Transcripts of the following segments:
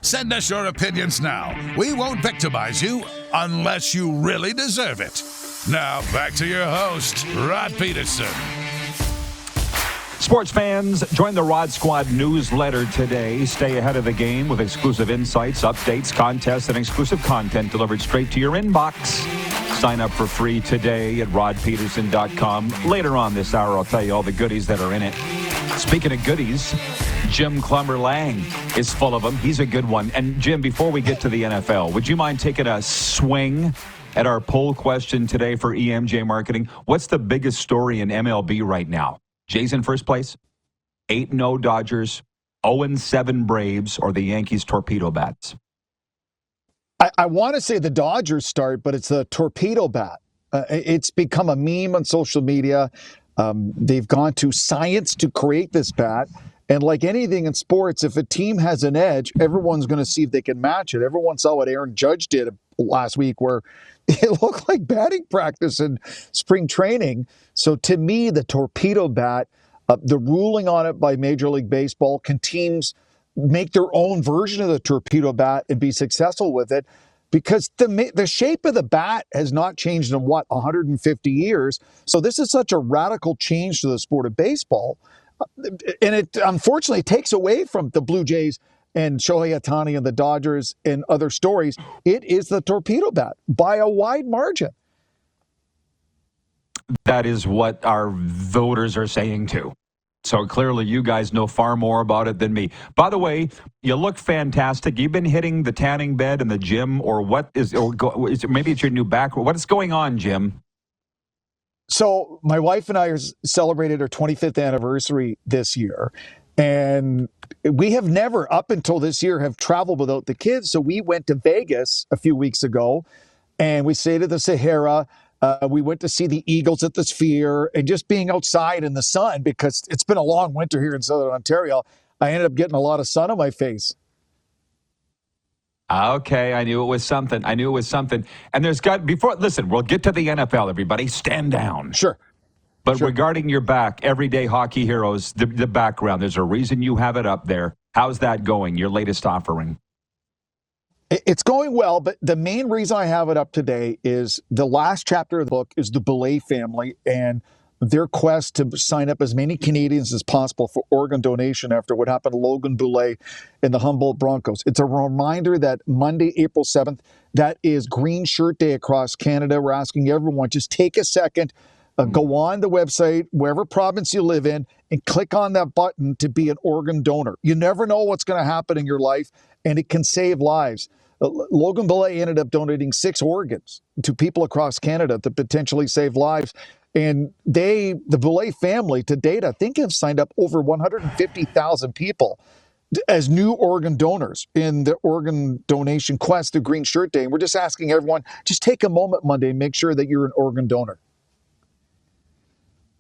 Send us your opinions now. We won't victimize you unless you really deserve it. Now, back to your host, Rod Pedersen. Sports fans, join the Rod Squad newsletter today. Stay ahead of the game with exclusive insights, updates, contests, and exclusive content delivered straight to your inbox. Sign up for free today at rodpeterson.com. Later on this hour, I'll tell you all the goodies that are in it. Speaking of goodies, Jim Clumber-Lang is full of them. He's a good one. And, Jim, before we get to the NFL, would you mind taking a swing at our poll question today for EMJ Marketing? What's the biggest story in MLB right now? Jays in first place, 8-0 Dodgers, 0-7 Braves, or the Yankees torpedo bats? I want to say the Dodgers start, but it's a torpedo bat. It's become a meme on social media. They've gone to science to create this bat. And like anything in sports, if a team has an edge, everyone's going to see if they can match it. Everyone saw what Aaron Judge did last week, where it looked like batting practice in spring training. So to me, the torpedo bat, the ruling on it by Major League Baseball, can teams make their own version of the torpedo bat and be successful with it? Because the shape of the bat has not changed in, 150 years. So this is such a radical change to the sport of baseball. And it unfortunately takes away from the Blue Jays and Shohei Ohtani and the Dodgers and other stories. It is the torpedo bat by a wide margin. That is what our voters are saying too. So clearly you guys know far more about it than me. By the way, you look fantastic. You've been hitting the tanning bed in the gym, or what is, maybe it's your new back. What is going on, Jim? So my wife and I celebrated our 25th anniversary this year. And we have never, up until this year, have traveled without the kids. So we went to Vegas a few weeks ago, and we stayed at the Sahara. We went to see the Eagles at the Sphere, and just being outside in the sun, because it's been a long winter here in Southern Ontario, I ended up getting a lot of sun on my face. Okay, I knew it was something. And there's listen, we'll get to the NFL, everybody. Stand down. Sure. But regarding your back, Everyday Hockey Heroes, the background, there's a reason you have it up there. How's that going, your latest offering? It's going well, but the main reason I have it up today is the last chapter of the book is the Boulay family and their quest to sign up as many Canadians as possible for organ donation after what happened to Logan Boulay and the Humboldt Broncos. It's a reminder that Monday, April 7th, that is Green Shirt Day across Canada. We're asking everyone, just take a second, go on the website, wherever province you live in, and click on that button to be an organ donor. You never know what's going to happen in your life, and it can save lives. Logan Boulay ended up donating 6 organs to people across Canada to potentially save lives. And the Boulay family to date, I think, have signed up over 150,000 people as new organ donors in the organ donation quest to Green Shirt Day. And we're just asking everyone, just take a moment Monday and make sure that you're an organ donor.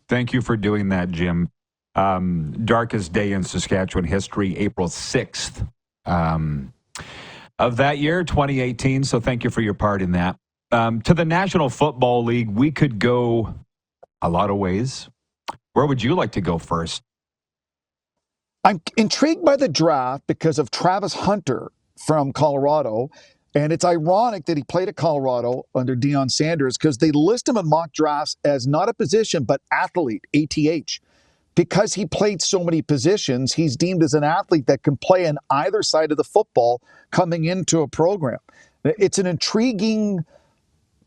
Thank you for doing that, Jim. Darkest day in Saskatchewan history, April 6th of that year, 2018. So thank you for your part in that. To the National Football League, we could go a lot of ways. Where would you like to go first? I'm intrigued by the draft because of Travis Hunter from Colorado. And it's ironic that he played at Colorado under Deion Sanders because they list him in mock drafts as not a position, but athlete, ATH. Because he played so many positions, he's deemed as an athlete that can play on either side of the football coming into a program. It's an intriguing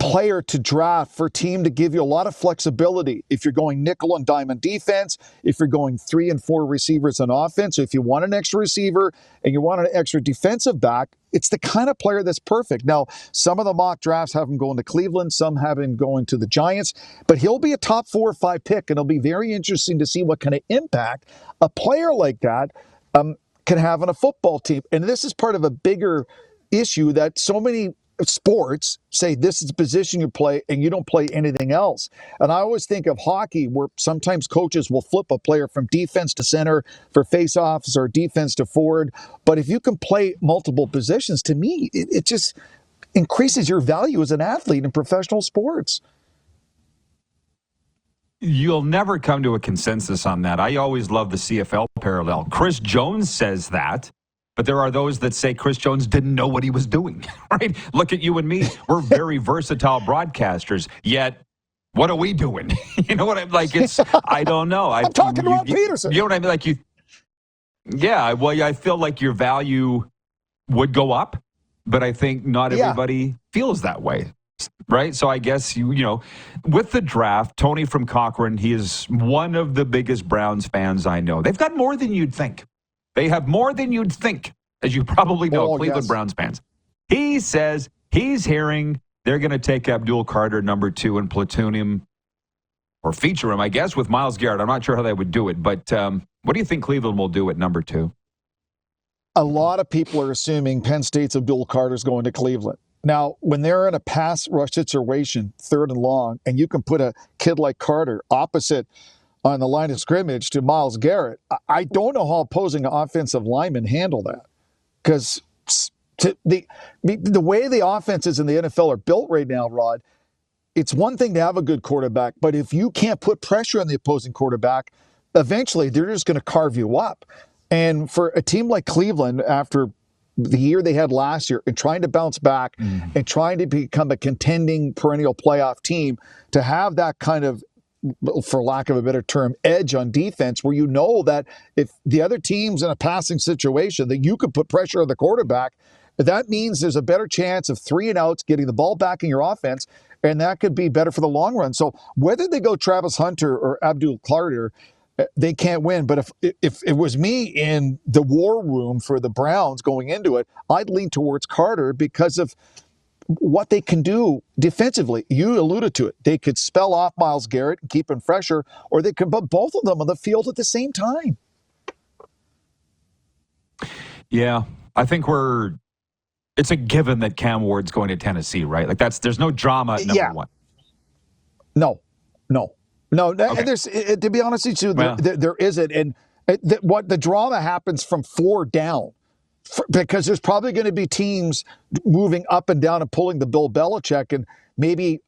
player to draft for a team to give you a lot of flexibility. If you're going nickel and diamond defense, if you're going 3 and 4 receivers on offense, if you want an extra receiver and you want an extra defensive back, it's the kind of player that's perfect. Now, some of the mock drafts have him going to Cleveland, some have him going to the Giants, but he'll be a top 4 or 5 pick, and it'll be very interesting to see what kind of impact a player like that can have on a football team. And this is part of a bigger issue that so many sports say this is the position you play and you don't play anything else. And I always think of hockey where sometimes coaches will flip a player from defense to center for faceoffs or defense to forward. But if you can play multiple positions, to me, it just increases your value as an athlete in professional sports. You'll never come to a consensus on that. I always love the CFL parallel. Chris Jones says that. But there are those that say Chris Jones didn't know what he was doing, right? Look at you and me. We're very versatile broadcasters, yet what are we doing? You know what I'm like? It's, I don't know. I'm talking about Pedersen. You know what I mean? Like I feel like your value would go up, but I think not everybody feels that way, right? So I guess, you know, with the draft, Tony from Cochrane, he is one of the biggest Browns fans I know. They've got more than you'd think. They have more than you'd think, as you probably know, Cleveland Browns fans. He says he's hearing they're going to take Abdul Carter number 2 and platoon him or feature him, I guess, with Myles Garrett. I'm not sure how they would do it, but what do you think Cleveland will do at number 2? A lot of people are assuming Penn State's Abdul Carter's going to Cleveland. Now, when they're in a pass rush situation, 3rd and long, and you can put a kid like Carter opposite on the line of scrimmage to Myles Garrett, I don't know how opposing offensive linemen handle that. Because the way the offenses in the NFL are built right now, Rod, it's one thing to have a good quarterback, but if you can't put pressure on the opposing quarterback, eventually they're just going to carve you up. And for a team like Cleveland, after the year they had last year and trying to bounce back and trying to become a contending perennial playoff team, to have that kind of, for lack of a better term, edge on defense, where you know that if the other team's in a passing situation, that you can put pressure on the quarterback, that means there's a better chance of 3 and outs, getting the ball back in your offense, and that could be better for the long run. So whether they go Travis Hunter or Abdul Carter, they can't win. But if it was me in the war room for the Browns going into it, I'd lean towards Carter because of what they can do defensively. You alluded to it. They could spell off Myles Garrett and keep him fresher, or they could put both of them on the field at the same time. Yeah, I think it's a given that Cam Ward's going to Tennessee, right? Like there's no drama at number 1. No. Okay. There's, to be honest with you, there isn't. And what the drama happens from 4 down, because there's probably going to be teams moving up and down and pulling the Bill Belichick and maybe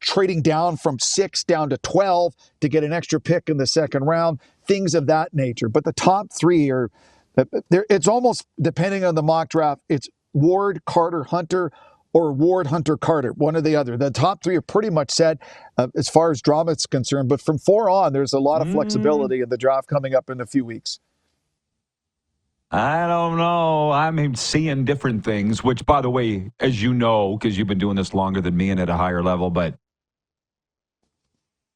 trading down from 6 down to 12 to get an extra pick in the second round, things of that nature. But the top 3 are, it's almost, depending on the mock draft, it's Ward, Carter, Hunter, or Ward, Hunter, Carter, one or the other. The top 3 are pretty much set as far as drama is concerned. But from 4 on, there's a lot of flexibility in the draft coming up in a few weeks. I don't know. I'm seeing different things, which, by the way, as you know, because you've been doing this longer than me and at a higher level, but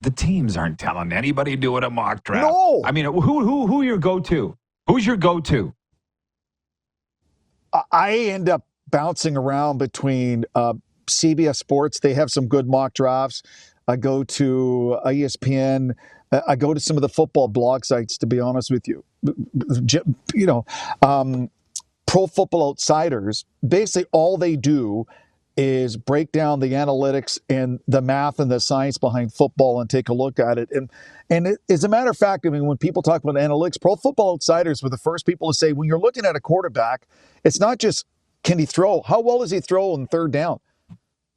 the teams aren't telling anybody doing a mock draft. No. I mean, who your go-to? Who's your go-to? I end up bouncing around between CBS Sports. They have some good mock drafts. I go to ESPN. I go to some of the football blog sites, to be honest with you. You know, Pro Football Outsiders, basically all they do is break down the analytics and the math and the science behind football and take a look at it. And as a matter of fact, I mean, when people talk about analytics, Pro Football Outsiders were the first people to say, when you're looking at a quarterback, it's not just, can he throw? How well does he throw on 3rd down?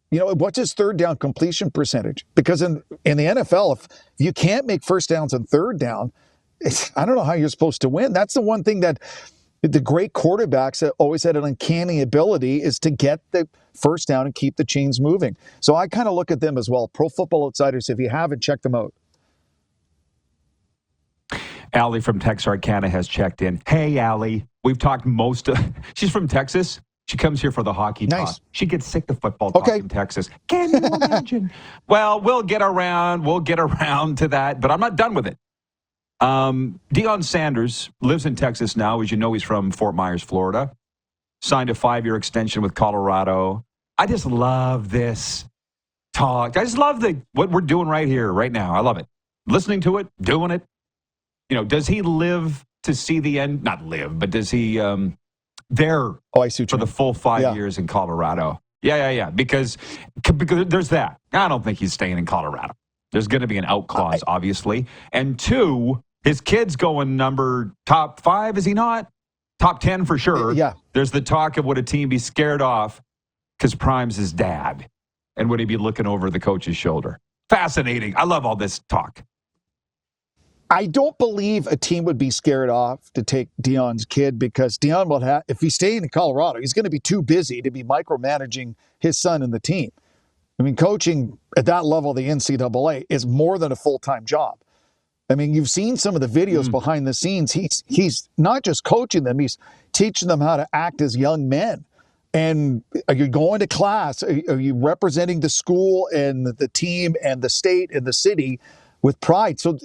You know, what's his 3rd down completion percentage? Because in the NFL, if you can't make first downs on 3rd down, I don't know how you're supposed to win. That's the one thing that the great quarterbacks that always had an uncanny ability, is to get the first down and keep the chains moving. So I kind of look at them as well. Pro Football Outsiders, if you haven't, check them out. Allie from Texarkana has checked in. Hey, Allie. We've talked she's from Texas. She comes here for the hockey talk. She gets sick of football talk in Texas. Can you imagine? Well, we'll get around to that, but I'm not done with it. Deion Sanders lives in Texas now. As you know, he's from Fort Myers, Florida. Signed a 5-year extension with Colorado. I just love this talk. I just love what we're doing right here, right now. I love it. Listening to it, doing it. You know, does he live to see the end? Not live, but does he there for the full 5 years in Colorado? Yeah. Because there's that. I don't think he's staying in Colorado. There's going to be an out clause, obviously. And 2, his kid's going top 5, is he not? Top 10 for sure. Yeah. There's the talk of would a team be scared off because Prime's his dad? And would he be looking over the coach's shoulder? Fascinating. I love all this talk. I don't believe a team would be scared off to take Deion's kid because Deion will have, if he's staying in Colorado, he's going to be too busy to be micromanaging his son and the team. I mean, coaching at that level of the NCAA is more than a full-time job. I mean, you've seen some of the videos behind the scenes. He's not just coaching them, he's teaching them how to act as young men. And are you going to class? Are you representing the school and the team and the state and the city with pride? So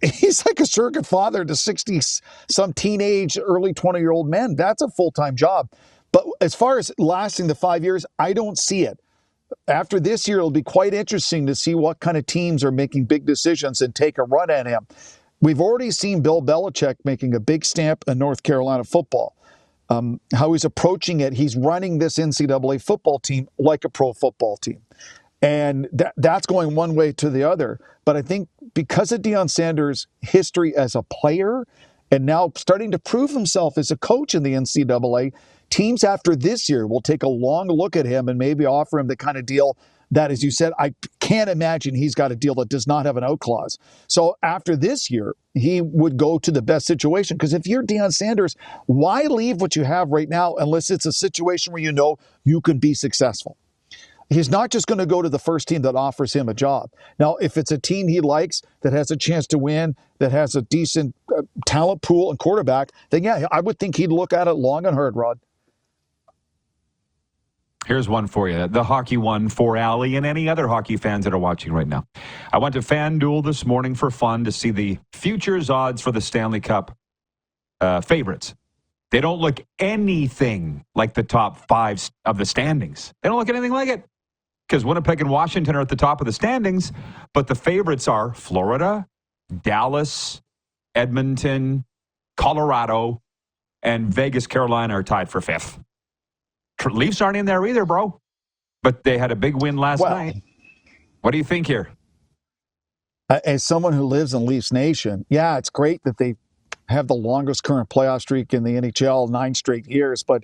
he's like a surrogate father to 60-some teenage, early 20-year-old men. That's a full-time job. But as far as lasting the 5 years, I don't see it. After this year, it'll be quite interesting to see what kind of teams are making big decisions and take a run at him. We've already seen Bill Belichick making a big stamp in North Carolina football. How he's approaching it, he's running this NCAA football team like a pro football team. And that's going one way to the other. But I think because of Deion Sanders' history as a player and now starting to prove himself as a coach in the NCAA, teams after this year will take a long look at him and maybe offer him the kind of deal that, as you said, I can't imagine he's got a deal that does not have an out clause. So after this year, he would go to the best situation. Because if you're Deion Sanders, why leave what you have right now unless it's a situation where you know you can be successful? He's not just going to go to the first team that offers him a job. Now, if it's a team he likes that has a chance to win, that has a decent talent pool and quarterback, then yeah, I would think he'd look at it long and hard, Rod. Here's one for you. The hockey one for Allie and any other hockey fans that are watching right now. I went to FanDuel this morning for fun to see the futures odds for the Stanley Cup favorites. They don't look anything like the top five of the standings. They don't look anything like it because Winnipeg and Washington are at the top of the standings, but the favorites are Florida, Dallas, Edmonton, Colorado, and Vegas, Carolina are tied for fifth. Leafs aren't in there either, bro. But they had a big win last night. What do you think here? As someone who lives in Leafs Nation, yeah, it's great that they have the longest current playoff streak in the NHL, 9 straight years. But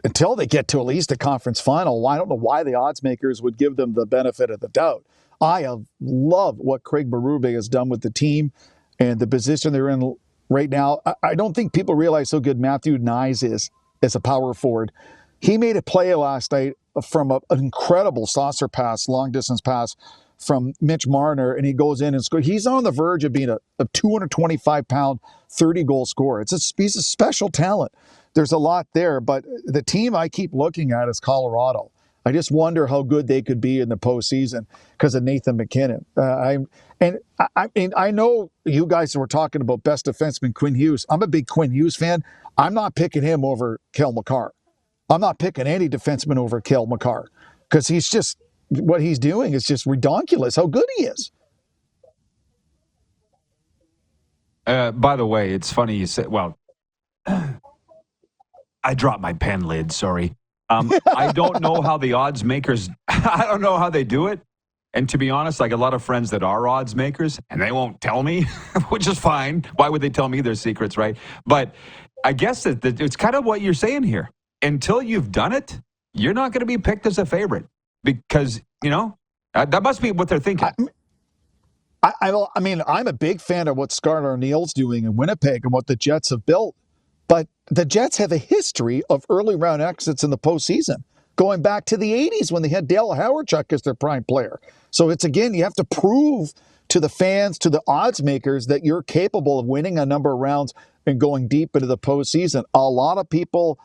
until they get to at least a conference final, I don't know why the odds makers would give them the benefit of the doubt. I have loved what Craig Berube has done with the team and the position they're in right now. I don't think people realize how good Matthew Nyes is as a power forward. He made a play last night from an incredible saucer pass, long-distance pass from Mitch Marner, and he goes in and scores. He's on the verge of being a 225-pound, 30-goal scorer. He's a special talent. There's a lot there, but the team I keep looking at is Colorado. I just wonder how good they could be in the postseason because of Nathan McKinnon. I know you guys were talking about best defenseman Quinn Hughes. I'm a big Quinn Hughes fan. I'm not picking him over Cale Makar. I'm not picking any defenseman over Cale Makar because he's just, what he's doing is just redonkulous how good he is. By the way, it's funny you said, well, I dropped my pen lid, sorry. I don't know how the odds makers, I don't know how they do it. And to be honest, like a lot of friends that are odds makers, and they won't tell me, which is fine. Why would they tell me their secrets, right? But I guess that it's kind of what you're saying here. Until you've done it, you're not going to be picked as a favorite because, that must be what they're thinking. I mean, I'm a big fan of what Scarlett O'Neal's doing in Winnipeg and what the Jets have built. But the Jets have a history of early round exits in the postseason, going back to the 80s when they had Dale Howardchuck as their prime player. So it's, again, you have to prove to the fans, to the odds makers, that you're capable of winning a number of rounds and going deep into the postseason. A lot of people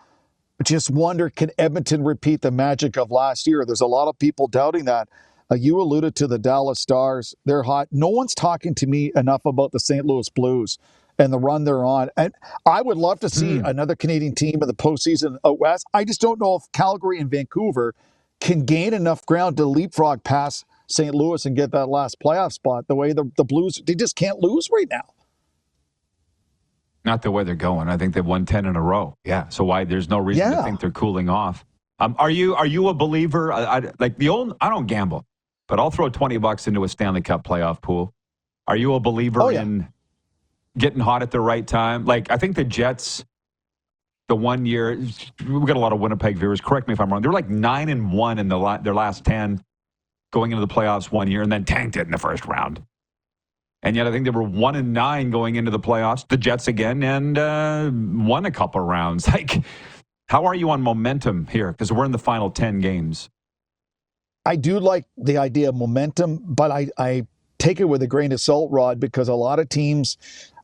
just wonder, can Edmonton repeat the magic of last year? There's a lot of people doubting that. You alluded to the Dallas Stars. They're hot. No one's talking to me enough about the St. Louis Blues and the run they're on. And I would love to see another Canadian team in the postseason out west. I just don't know if Calgary and Vancouver can gain enough ground to leapfrog past St. Louis and get that last playoff spot. The way the Blues, they just can't lose right now. Not the way they're going. I think they've won 10 in a row. Yeah. So why? There's no reason to think they're cooling off. Are you a believer? I don't gamble, but I'll throw $20 into a Stanley Cup playoff pool. Are you a believer in getting hot at the right time? Like, I think the Jets, the 1 year, we've got a lot of Winnipeg viewers. Correct me if I'm wrong. They were like 9-1 in their last 10 going into the playoffs 1 year and then tanked it in the first round. And yet I think they were 1-9 going into the playoffs, the Jets again, and won a couple rounds. Like, how are you on momentum here? Because we're in the final 10 games. I do like the idea of momentum, but I take it with a grain of salt, Rod, because a lot of teams,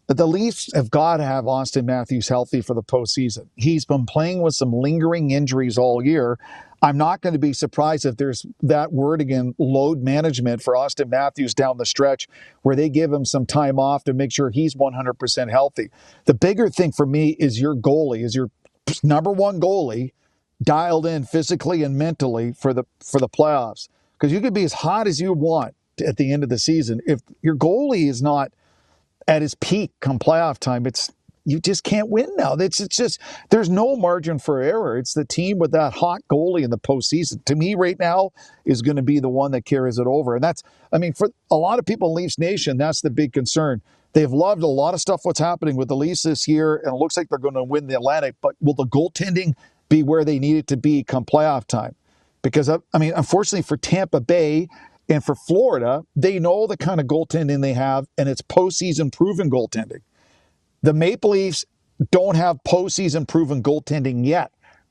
the Leafs have got to have Austin Matthews healthy for the postseason. He's been playing with some lingering injuries all year. I'm not going to be surprised if there's that word again, load management for Austin Matthews down the stretch, where they give him some time off to make sure he's 100% healthy. The bigger thing for me is your goalie, is your number one goalie dialed in physically and mentally for the playoffs. Because you could be as hot as you want at the end of the season. If your goalie is not at his peak come playoff time, you just can't win now. It's just, there's no margin for error. It's the team with that hot goalie in the postseason, to me right now, is going to be the one that carries it over. And that's, I mean, for a lot of people in Leafs Nation, that's the big concern. They've loved a lot of stuff what's happening with the Leafs this year, and it looks like they're going to win the Atlantic, but will the goaltending be where they need it to be come playoff time? Because, I mean, unfortunately for Tampa Bay and for Florida, they know the kind of goaltending they have, and it's postseason proven goaltending. The Maple Leafs don't have postseason proven goaltending yet.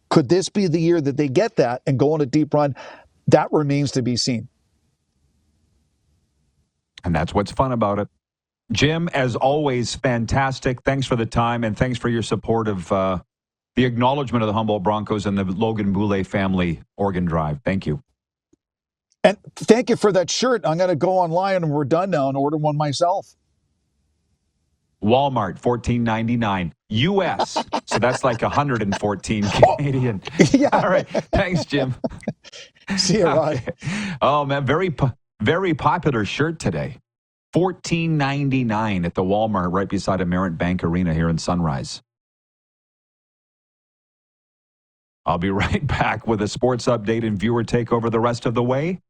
Could this be the year that they get that and go on a deep run? That remains to be seen. And that's what's fun about it. Jim, as always, fantastic. Thanks for the time, and thanks for your support of the acknowledgement of the Humboldt Broncos and the Logan Boulay family organ drive. Thank you. And thank you for that shirt. I'm going to go online and we're done now and order one myself. Walmart, $14.99 US. So that's like 114 Canadian. Yeah. All right. Thanks, Jim. See you, Rod. Oh, man. Very popular shirt today. $14.99 at the Walmart right beside Amerint Bank Arena here in Sunrise. I'll be right back with a sports update and viewer takeover the rest of the way.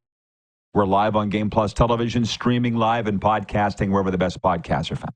We're live on Game Plus Television, streaming live and podcasting wherever the best podcasts are found.